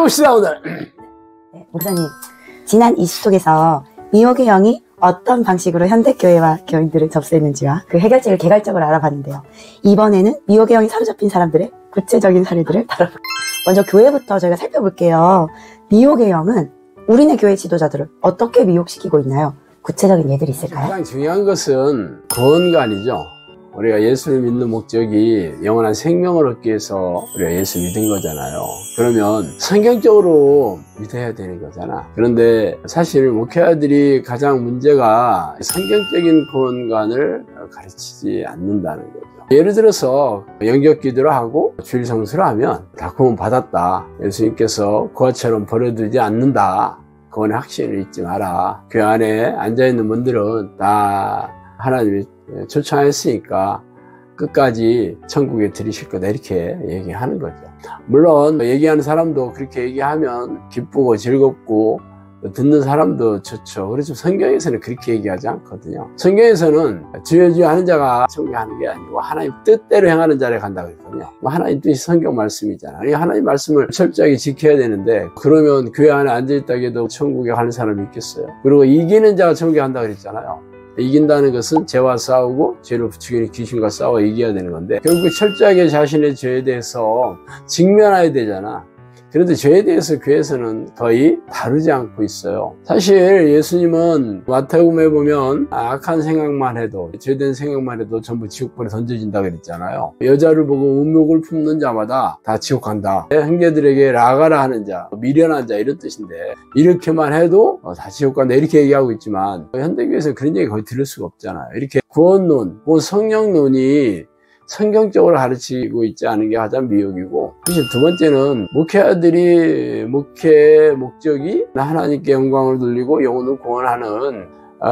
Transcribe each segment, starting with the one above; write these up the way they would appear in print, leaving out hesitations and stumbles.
해봅시다 오늘. 네, 목사님, 지난 이슈 속에서 미혹의 영이 어떤 방식으로 현대교회와 교인들을 접수했는지와 그 해결책을 개괄적으로 알아봤는데요. 이번에는 미혹의 영이 사로잡힌 사람들의 구체적인 사례들을 다뤄볼게요. 먼저 교회부터 저희가 살펴볼게요. 미혹의 영은 우리네 교회 지도자들을 어떻게 미혹시키고 있나요? 구체적인 예들이 있을까요? 가장 중요한 것은 구원관이죠. 우리가 예수를 믿는 목적이 영원한 생명을 얻기 위해서 우리가 예수 믿은 거잖아요. 그러면 성경적으로 믿어야 되는 거잖아. 그런데 사실 목회자들이 가장 문제가 성경적인 구원관을 가르치지 않는다는 거죠. 예를 들어서 영접 기도를 하고 주일 성수를 하면 다 구원 받았다. 예수님께서 그와처럼 버려두지 않는다. 그건 확신을 잊지 마라. 그 안에 앉아있는 분들은 다 하나님이 초청했으니까 끝까지 천국에 들이실 거다 이렇게 얘기하는 거죠. 물론 얘기하는 사람도 그렇게 얘기하면 기쁘고 즐겁고 듣는 사람도 좋죠. 그래서 성경에서는 그렇게 얘기하지 않거든요. 성경에서는 주여 주여 하는 자가 천국에 가는 게 아니고 하나님 뜻대로 행하는 자를 간다고 했거든요. 하나님 뜻이 성경 말씀이잖아요. 하나님 말씀을 철저하게 지켜야 되는데 그러면 교회 안에 앉아있다고 해도 천국에 가는 사람이 있겠어요. 그리고 이기는 자가 천국에 간다고 그랬잖아요. 이긴다는 것은 죄와 싸우고 죄를 부추기는 귀신과 싸워 이겨야 되는 건데 결국 철저하게 자신의 죄에 대해서 직면해야 되잖아. 그런데 죄에 대해서 교회에서는 거의 다루지 않고 있어요. 사실 예수님은 마태복음에 보면 악한 생각만 해도 죄된 생각만 해도 전부 지옥불에 던져진다 그랬잖아요. 여자를 보고 음욕을 품는 자마다 다 지옥 간다. 형제들에게 라가라 하는 자, 미련한 자 이런 뜻인데 이렇게만 해도 다 지옥 간다 이렇게 얘기하고 있지만 현대교회에서는 그런 얘기 거의 들을 수가 없잖아요. 이렇게 구원론, 성령론이 성경적으로 가르치고 있지 않은 게 가장 미혹이고, 사실 두 번째는 목회자들이 목회 목적이 하나님께 영광을 돌리고 영혼을 구원하는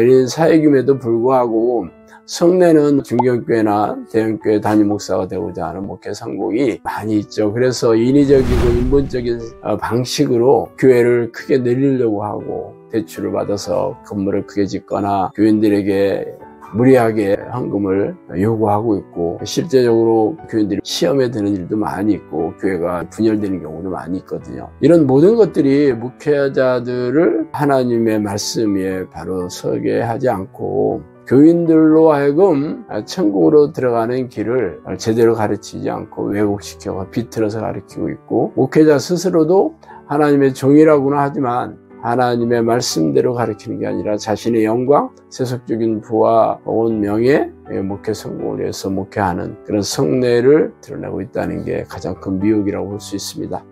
이런 사역임에도 불구하고 성내는 중견교회나 대형교회 담임 목사가 되고자 하는 목회 성공이 많이 있죠. 그래서 인위적이고 인본적인 방식으로 교회를 크게 늘리려고 하고 대출을 받아서 건물을 크게 짓거나 교인들에게 무리하게 헌금을 요구하고 있고 실제적으로 교인들이 시험에 드는 일도 많이 있고 교회가 분열되는 경우도 많이 있거든요. 이런 모든 것들이 목회자들을 하나님의 말씀 위에 바로 서게 하지 않고 교인들로 하여금 천국으로 들어가는 길을 제대로 가르치지 않고 왜곡시켜 비틀어서 가르치고 있고 목회자 스스로도 하나님의 종이라고는 하지만 하나님의 말씀대로 가르치는 게 아니라 자신의 영광, 세속적인 부와 온 명예, 목회 성공을 위해서 목회하는 그런 성례를 드러내고 있다는 게 가장 큰 미혹이라고 볼 수 있습니다.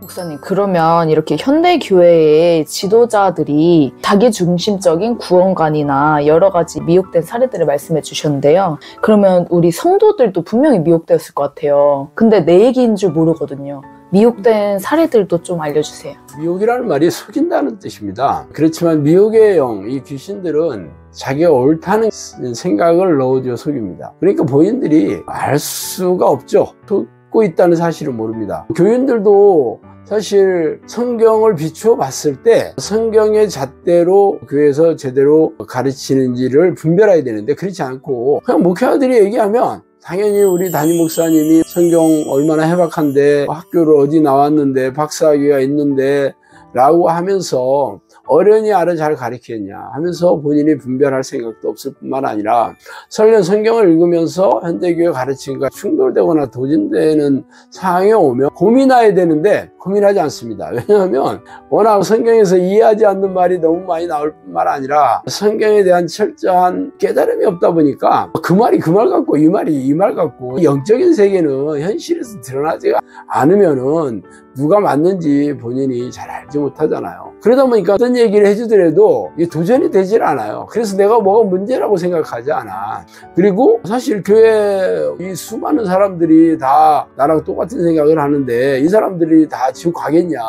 목사님, 그러면 이렇게 현대교회의 지도자들이 자기중심적인 구원관이나 여러 가지 미혹된 사례들을 말씀해 주셨는데요. 그러면 우리 성도들도 분명히 미혹되었을 것 같아요. 근데 내 얘기인 줄 모르거든요. 미혹된 사례들도 좀 알려주세요. 미혹이라는 말이 속인다는 뜻입니다. 그렇지만 미혹의 영, 이 귀신들은 자기가 옳다는 생각을 넣어줘 속입니다. 그러니까 본인들이 알 수가 없죠. 속고 있다는 사실을 모릅니다. 교인들도 사실 성경을 비추어 봤을 때 성경의 잣대로 교회에서 제대로 가르치는지를 분별해야 되는데 그렇지 않고 그냥 목회자들이 얘기하면 당연히 우리 담임 목사님이 성경 얼마나 해박한데 학교를 어디 나왔는데 박사학위가 있는데 라고 하면서 어련히 알아 잘 가르치겠냐 하면서 본인이 분별할 생각도 없을 뿐만 아니라 설령 성경을 읽으면서 현대교회 가르침과 충돌되거나 도진되는 상황에 오면 고민해야 되는데 고민하지 않습니다. 왜냐하면 워낙 성경에서 이해하지 않는 말이 너무 많이 나올 뿐만 아니라 성경에 대한 철저한 깨달음이 없다 보니까 그 말이 그 말 같고 이 말이 이 말 같고 영적인 세계는 현실에서 드러나지 않으면은 누가 맞는지 본인이 잘 알지 못하잖아요. 그러다 보니까 어떤 얘기를 해주더라도 이게 도전이 되질 않아요. 그래서 내가 뭐가 문제라고 생각하지 않아. 그리고 사실 교회 이 수많은 사람들이 다 나랑 똑같은 생각을 하는데 이 사람들이 다 지옥 가겠냐.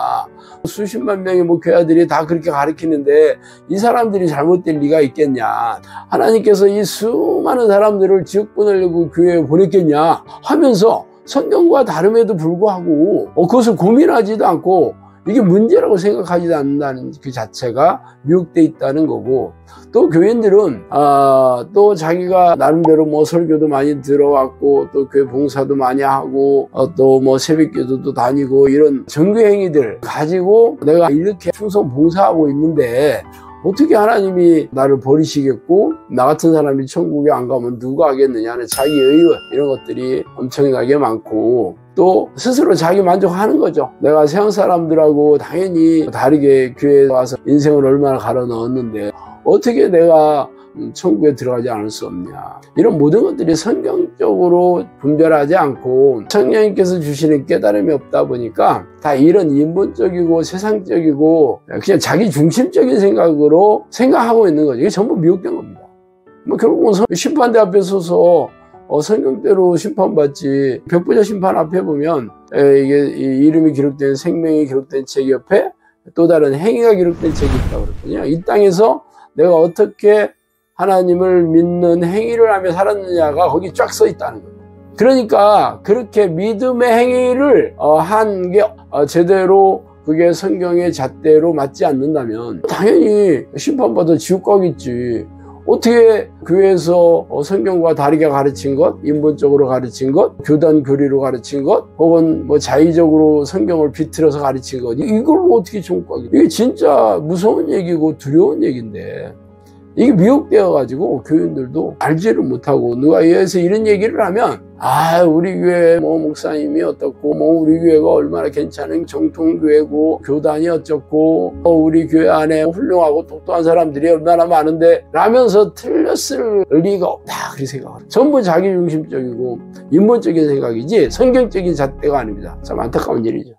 수십만 명의 목회자들이 다 그렇게 가르치는데 이 사람들이 잘못될 리가 있겠냐. 하나님께서 이 수많은 사람들을 지옥 보내려고 교회에 보냈겠냐 하면서 성경과 다름에도 불구하고 그것을 고민하지도 않고 이게 문제라고 생각하지 않는다는 그 자체가 미혹돼 있다는 거고, 또 교인들은 또 자기가 나름대로 뭐 설교도 많이 들어왔고 또 교회 봉사도 많이 하고 또 뭐 새벽기도도 다니고 이런 정규 행위들 가지고 내가 이렇게 충성 봉사하고 있는데 어떻게 하나님이 나를 버리시겠고 나 같은 사람이 천국에 안 가면 누가 하겠느냐는 자기 의원 이런 것들이 엄청나게 많고, 또 스스로 자기 만족하는 거죠. 내가 세상 사람들하고 당연히 다르게 교회에 와서 인생을 얼마나 갈아 넣었는데 어떻게 내가 천국에 들어가지 않을 수 없냐. 이런 모든 것들이 성경적으로 분별하지 않고 성령님께서 주시는 깨달음이 없다 보니까 다 이런 인본적이고 세상적이고 그냥 자기 중심적인 생각으로 생각하고 있는 거죠. 이게 전부 미혹된 겁니다. 뭐 결국은 심판대 앞에 서서 성경대로 심판받지. 백보자 심판 앞에 보면 이게 이름이 기록된 생명이 기록된 책 옆에 또 다른 행위가 기록된 책이 있다고 그랬거든요. 이 땅에서 내가 어떻게 하나님을 믿는 행위를 하며 살았느냐가 거기 쫙 써 있다는 거예요. 그러니까 그렇게 믿음의 행위를 한 게 제대로 그게 성경의 잣대로 맞지 않는다면 당연히 심판받아 지옥 가겠지. 어떻게 교회에서 성경과 다르게 가르친 것, 인본적으로 가르친 것, 교단 교리로 가르친 것, 혹은 뭐 자의적으로 성경을 비틀어서 가르친 것, 이걸 어떻게 천국 가겠지? 이게 진짜 무서운 얘기고 두려운 얘기인데 이게 미혹되어가지고 교인들도 알지를 못하고 누가 이에서 이런 얘기를 하면 우리 교회 뭐 목사님이 어떻고 뭐 우리 교회가 얼마나 괜찮은 정통교회고 교단이 어쩌고 우리 교회 안에 훌륭하고 똑똑한 사람들이 얼마나 많은데 라면서 틀렸을 리가 없다 그렇게 생각합니다. 전부 자기중심적이고 인본적인 생각이지 성경적인 잣대가 아닙니다. 참 안타까운 일이죠.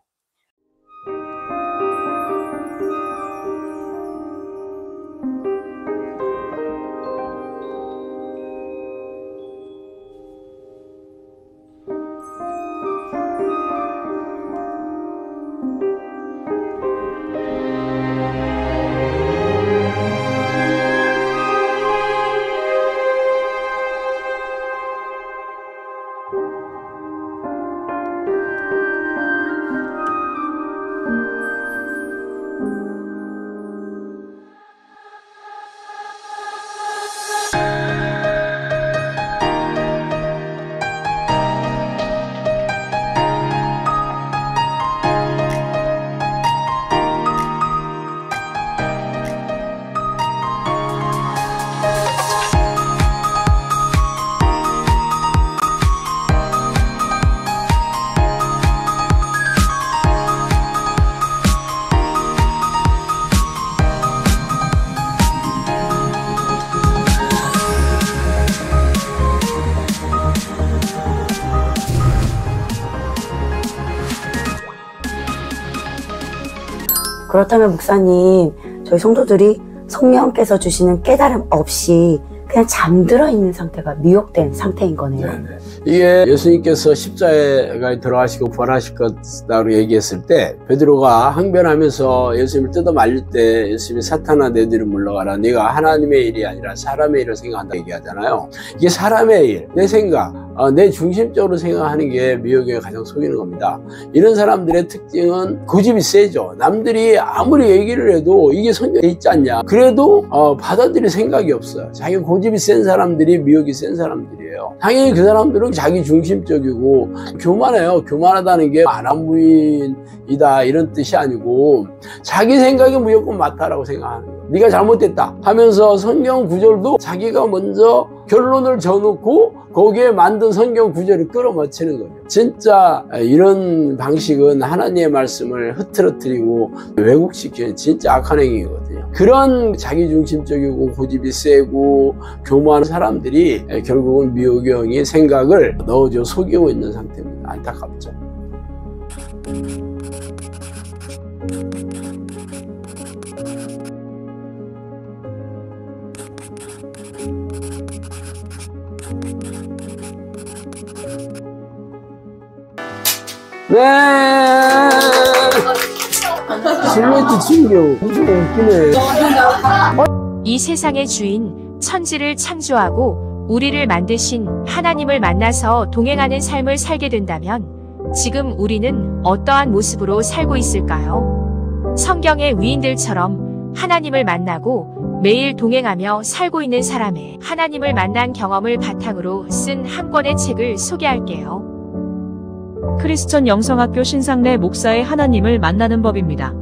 그렇다면 목사님, 저희 성도들이 성령께서 주시는 깨달음 없이 그냥 잠들어 있는 상태가 미혹된 상태인 거네요. 네네. 이게 예수님께서 십자가에 들어가시고 부활하실 것다고 얘기했을 때 베드로가 항변하면서 예수님을 뜯어 말릴 때 예수님이 사탄아 내 뒤로 물러가라. 네가 하나님의 일이 아니라 사람의 일을 생각한다 얘기하잖아요. 이게 사람의 일, 내 생각, 내 중심적으로 생각하는 게 미혹에 가장 속이는 겁니다. 이런 사람들의 특징은 고집이 세죠. 남들이 아무리 얘기를 해도 이게 성경에 있지 않냐. 그래도 받아들일 생각이 없어요. 자기 고집이 센 사람들이 미혹이 센 사람들이에요. 당연히 그 사람들은 자기 중심적이고 교만해요. 교만하다는 게 안한무인이다 이런 뜻이 아니고 자기 생각이 무조건 맞다라고 생각하는 거예요. 네가 잘못됐다 하면서 성경 구절도 자기가 먼저 결론을 져놓고 거기에 만든 성경 구절을 끌어맞히는 거죠. 진짜 이런 방식은 하나님의 말씀을 흐트러뜨리고 왜곡시키는 진짜 악한 행위거든요. 그런 자기중심적이고 고집이 세고 교만한 사람들이 결국은 미혹의 영이 생각을 넣어줘 속이고 있는 상태입니다. 안타깝죠. 네. 실루엣 친구 엄청 웃기네. 이 세상의 주인 천지를 창조하고 우리를 만드신 하나님을 만나서 동행하는 삶을 살게 된다면 지금 우리는 어떠한 모습으로 살고 있을까요? 성경의 위인들처럼 하나님을 만나고 매일 동행하며 살고 있는 사람의 하나님을 만난 경험을 바탕으로 쓴 한 권의 책을 소개할게요. 크리스천 영성학교 신상래 목사의 하나님을 만나는 법입니다.